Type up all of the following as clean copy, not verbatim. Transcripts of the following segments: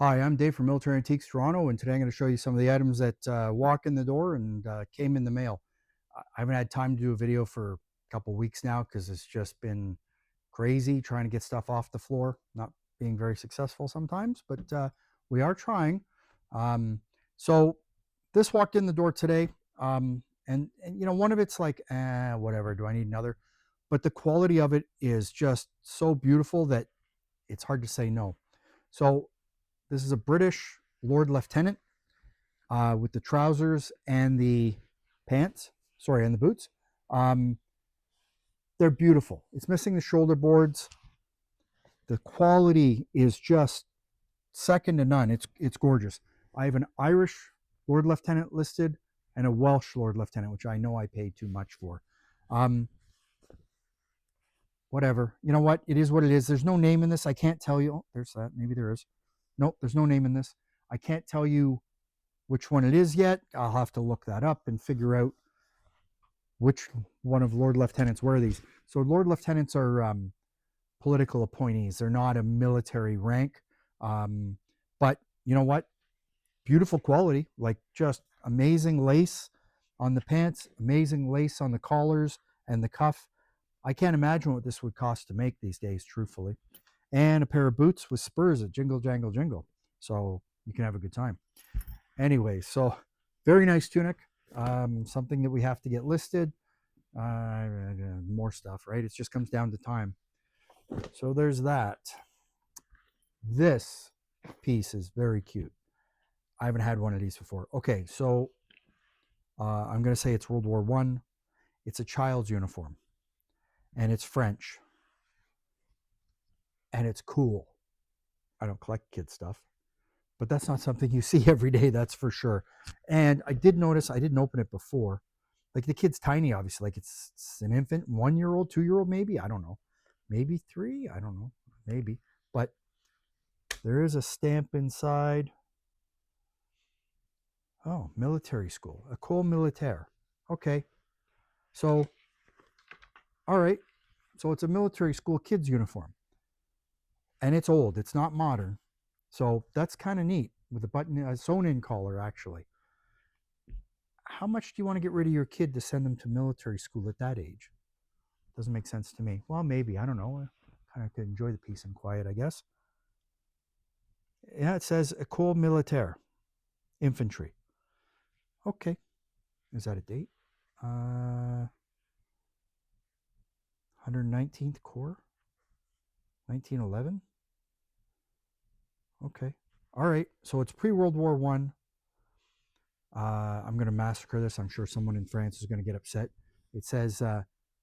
Hi, I'm Dave from Military Antiques Toronto, and today I'm going to show you some of the items that walk in the door and came in the mail. I haven't had time to do a video for a couple weeks now because it's just been crazy trying to get stuff off the floor, not being very successful sometimes, but we are trying. Um, so this walked in the door today, and you know, one of it's like, whatever, do I need another? But the quality of it is just so beautiful that it's hard to say no. So this is a British Lord Lieutenant with the trousers and the pants. Sorry, and the boots. Um, they're beautiful. It's missing the shoulder boards. The quality is just second to none. It's gorgeous. I have an Irish Lord Lieutenant listed and a Welsh Lord Lieutenant, which I know I paid too much for. Um, Whatever. You know what? It is what it is. There's no name in this. I can't tell you. Oh, there's that. Maybe there is. Nope, there's no name in this. I can't tell you which one it is yet. I'll have to look that up and figure out which one of Lord Lieutenants were these. So Lord Lieutenants are political appointees. They're not a military rank. Um, but you know what? Beautiful quality, like just amazing lace on the pants, amazing lace on the collars and the cuff. I can't imagine what this would cost to make these days, truthfully. And a pair of boots with spurs that jingle, jangle, jingle. So you can have a good time. Anyway, so very nice tunic. Something that we have to get listed. More stuff, right? It just comes down to time. So there's that. This piece is very cute. I haven't had one of these before. Okay, so I'm going to say it's World War One. It's a child's uniform, and it's French, and it's cool. I don't collect kid stuff, but that's not something you see every day, that's for sure. And I did notice, I didn't open it before. Like the kid's tiny, obviously. Like it's an infant, 1 year old, 2 year old, maybe. I don't know. Maybe three. I don't know. Maybe. But there is a stamp inside. Oh, military school. École militaire. Okay. So, all right. So it's a military school kids uniform. And it's old. It's not modern. So that's kind of neat with a button, a sewn in collar, actually. How much do you want to get rid of your kid to send them to military school at that age? Doesn't make sense to me. Well, maybe. I don't know. Kind of could enjoy the peace and quiet, I guess. Yeah, it says École Militaire, infantry. Okay. Is that a date? 119th Corps, 1911. Okay. All right. So it's pre-World War One. I'm going to massacre this. I'm sure someone in France is going to get upset. It says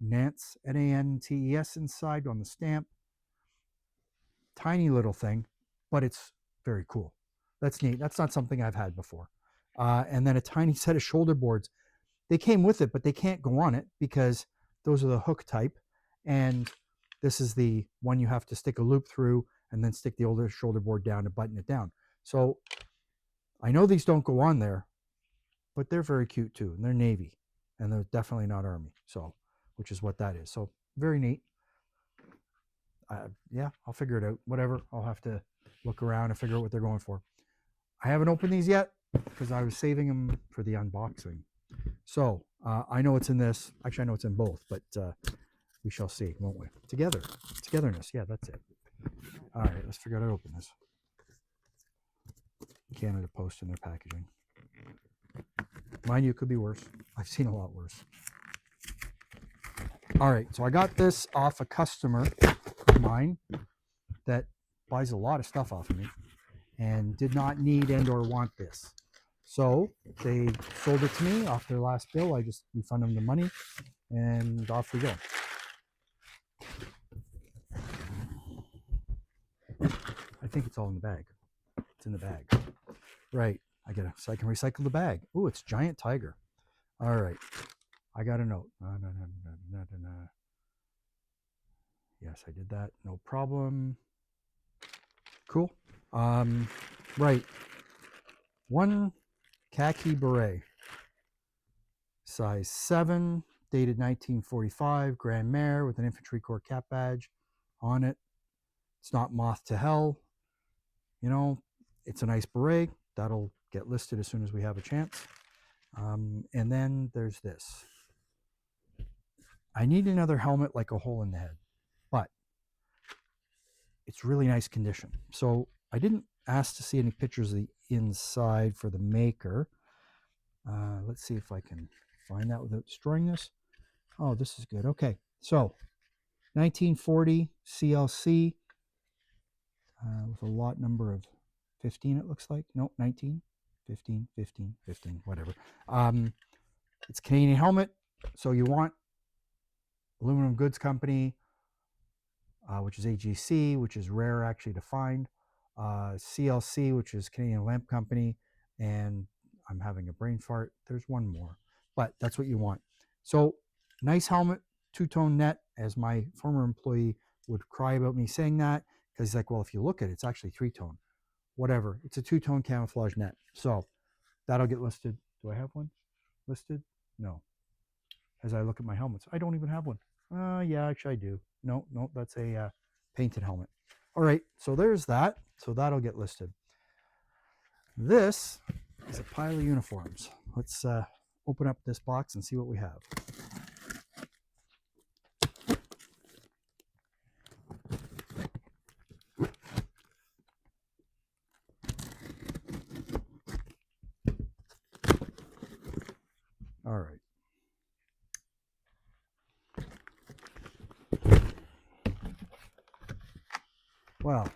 Nantes, Nantes inside on the stamp. Tiny little thing, but it's very cool. That's neat. That's not something I've had before. And then a tiny set of shoulder boards. They came with it, but they can't go on it because those are the hook type. And this is the one you have to stick a loop through and then stick the older shoulder board down to button it down. So I know these don't go on there, but they're very cute too. And they're Navy and they're definitely not Army. So, which is what that is. So very neat. Yeah, I'll figure it out. Whatever. I'll have to look around and figure out what they're going for. I haven't opened these yet because I was saving them for the unboxing. So I know it's in this. Actually, I know it's in both, but we shall see, won't we? Together. Togetherness. Yeah, that's it. All right, let's figure out how to open this. Canada Post in their packaging. Mind you, it could be worse. I've seen a lot worse. All right, so I got this off a customer of mine that buys a lot of stuff off of me and did not need and or want this. So they sold it to me off their last bill. I just refund them the money and off we go. I think it's all in the bag. It's in the bag. Right. I get it. So I can recycle the bag. Ooh, it's Giant Tiger. All right. I got a note. Yes, I did that. No problem. Cool. Right. One khaki beret. Size 7, dated 1945, Grand Mare with an Infantry Corps cap badge on it. It's not moth to hell. You know, It's a nice beret. That'll get listed as soon as we have a chance. And then there's this. I need another helmet like a hole in the head, but it's really nice condition. So I didn't ask to see any pictures of the inside for the maker. Let's see if I can find that without destroying this. Oh, this is good. Okay, so 1940 CLC with a lot number of 15, it looks like. Nope, 19, 15, 15, 15, whatever. It's Canadian helmet, so you want Aluminum Goods Company, which is AGC, which is rare actually to find, CLC, which is Canadian Lamp Company, and I'm having a brain fart. There's one more, but that's what you want. So nice helmet, two-tone net, as my former employee would cry about me saying that, because he's like, well, if you look at it, it's actually three-tone. Whatever, it's a two-tone camouflage net. So that'll get listed. Do I have one listed? No. As I look at my helmets, I don't even have one. Yeah, actually I do. No, that's a painted helmet. All right, so there's that. So that'll get listed. This is a pile of uniforms. Let's open up this box and see what we have. All right. Well,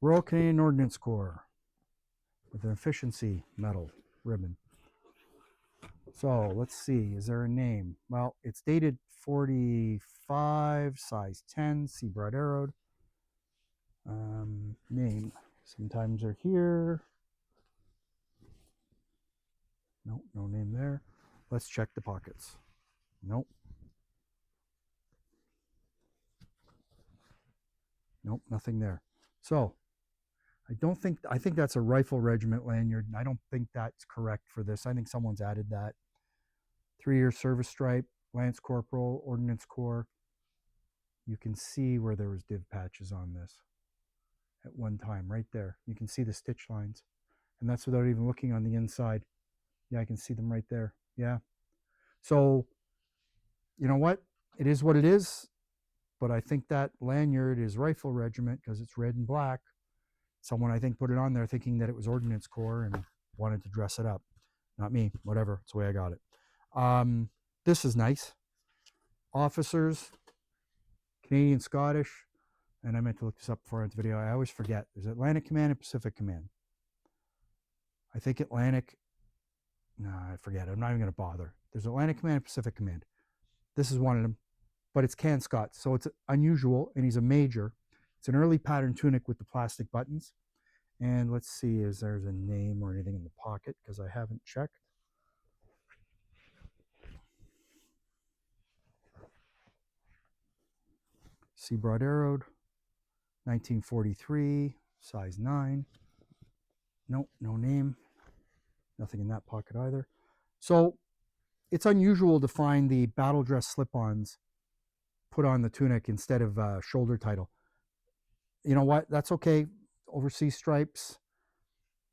Royal Canadian Ordnance Corps with an efficiency medal ribbon. So let's see, is there a name? Well, it's dated 45, size 10, see broad arrowed. Name, sometimes they're here. Nope, no name there. Let's check the pockets. Nope. Nope, nothing there. So I think that's a rifle regiment lanyard. I don't think that's correct for this. I think someone's added that. 3-year service stripe, Lance Corporal, Ordnance Corps. You can see where there was div patches on this at one time, right there. You can see the stitch lines. And that's without even looking on the inside. Yeah, I can see them right there. Yeah. So, you know what? It is what it is. But I think that lanyard is Rifle Regiment because it's red and black. Someone, I think, put it on there thinking that it was Ordnance Corps and wanted to dress it up. Not me, whatever. It's the way I got it. This is nice. Officers, Canadian, Scottish, and I meant to look this up before I went to video. I always forget. There's Atlantic Command and Pacific Command. I think Atlantic, no, I forget. I'm not even going to bother. There's Atlantic Command and Pacific Command. This is one of them, but it's Can Scott, so it's unusual, and he's a major. It's an early pattern tunic with the plastic buttons. And let's see, is there's a name or anything in the pocket, because I haven't checked. See broad arrowed, 1943, size 9. Nope, no name. Nothing in that pocket either. So it's unusual to find the battle dress slip-ons put on the tunic instead of shoulder title. You know what? That's okay. Overseas stripes.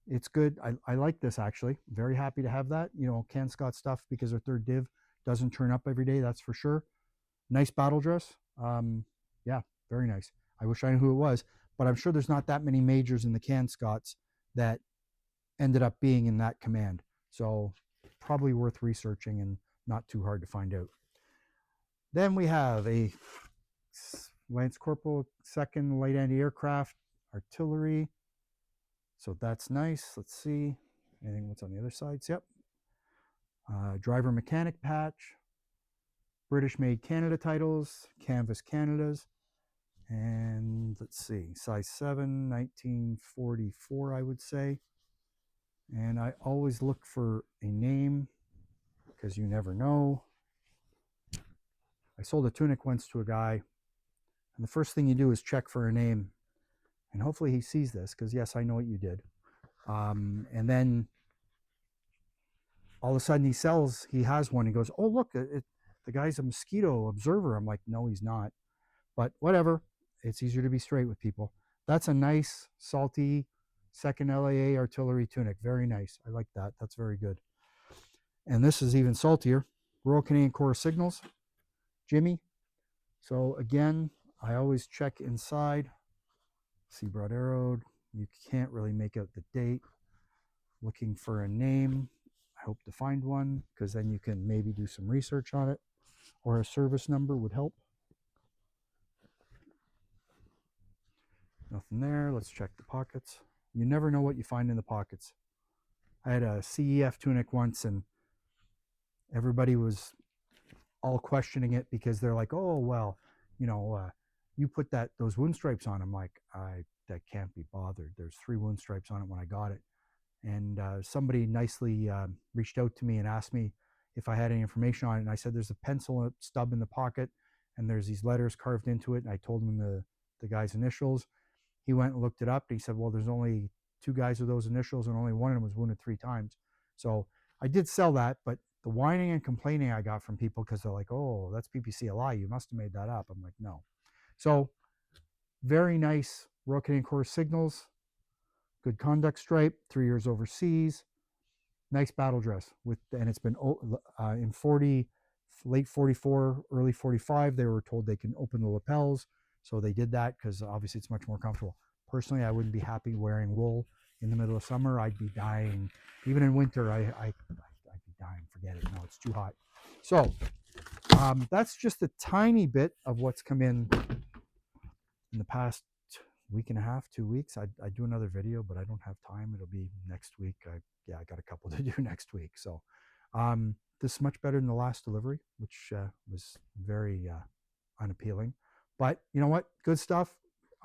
It's good. I like this actually. Very happy to have that. You know, Can Scott stuff because their third div doesn't turn up every day. That's for sure. Nice battle dress. Yeah, very nice. I wish I knew who it was, but I'm sure there's not that many majors in the Can Scotts that ended up being in that command. So probably worth researching and not too hard to find out. Then we have a Lance Corporal, 2nd Light Anti-Aircraft Artillery. So that's nice. Let's see. Anything what's on the other sides? Yep. Driver Mechanic patch. British Made Canada titles. Canvas Canadas. And let's see. Size 7, 1944, I would say. And I always look for a name because you never know. I sold a tunic once to a guy, and the first thing you do is check for a name. And hopefully he sees this because, yes, I know what you did. And then all of a sudden he has one. He goes, oh, look, the guy's a mosquito observer. I'm like, no, he's not. But whatever. It's easier to be straight with people. That's a nice, salty Second LAA artillery tunic. Very nice. I like that. That's very good. And this is even saltier. Royal Canadian Corps Signals, Jimmy. So again, I always check inside. See broad arrowed. You can't really make out the date. Looking for a name. I hope to find one, because then you can maybe do some research on it, or a service number would help. Nothing there. Let's check the pockets. You never know what you find in the pockets. I had a CEF tunic once, and everybody was all questioning it because they're like, "Oh well, you put those wound stripes on." I'm like, that can't be bothered. There's 3 wound stripes on it when I got it. And somebody nicely reached out to me and asked me if I had any information on it. And I said, there's a pencil stub in the pocket, and there's these letters carved into it. And I told him the guy's initials. He went and looked it up. And he said, well, there's only 2 guys with those initials, and only one of them was wounded 3 times. So I did sell that, but the whining and complaining I got from people, because they're like, oh, that's PPCLI. You must have made that up. I'm like, no. So very nice Royal Canadian Corps Signals. Good conduct stripe, 3 years overseas. Nice battle dress and it's been in late 44, early 45. They were told they can open the lapels, so they did that because obviously it's much more comfortable. Personally, I wouldn't be happy wearing wool in the middle of summer. I'd be dying. Even in winter, I'd be dying. Forget it. No, it's too hot. So that's just a tiny bit of what's come in the past week and a half, 2 weeks. I'd do another video, but I don't have time. It'll be next week. I got a couple to do next week. So this is much better than the last delivery, which was very unappealing. But you know what? Good stuff.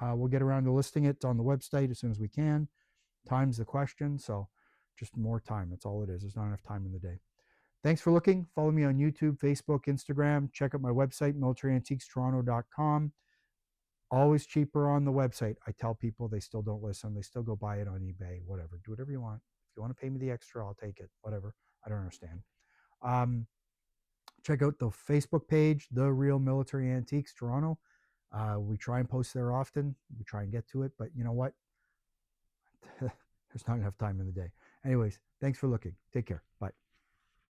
We'll get around to listing it on the website as soon as we can. Time's the question. So just more time. That's all it is. There's not enough time in the day. Thanks for looking. Follow me on YouTube, Facebook, Instagram. Check out my website, militaryantiquestoronto.com. Always cheaper on the website. I tell people, they still don't listen. They still go buy it on eBay, whatever. Do whatever you want. If you want to pay me the extra, I'll take it, whatever. I don't understand. Check out the Facebook page, The Real Military Antiques Toronto. We try and post there often. We try and get to it, but you know what? There's not enough time in the day. Anyways, thanks for looking. Take care. Bye.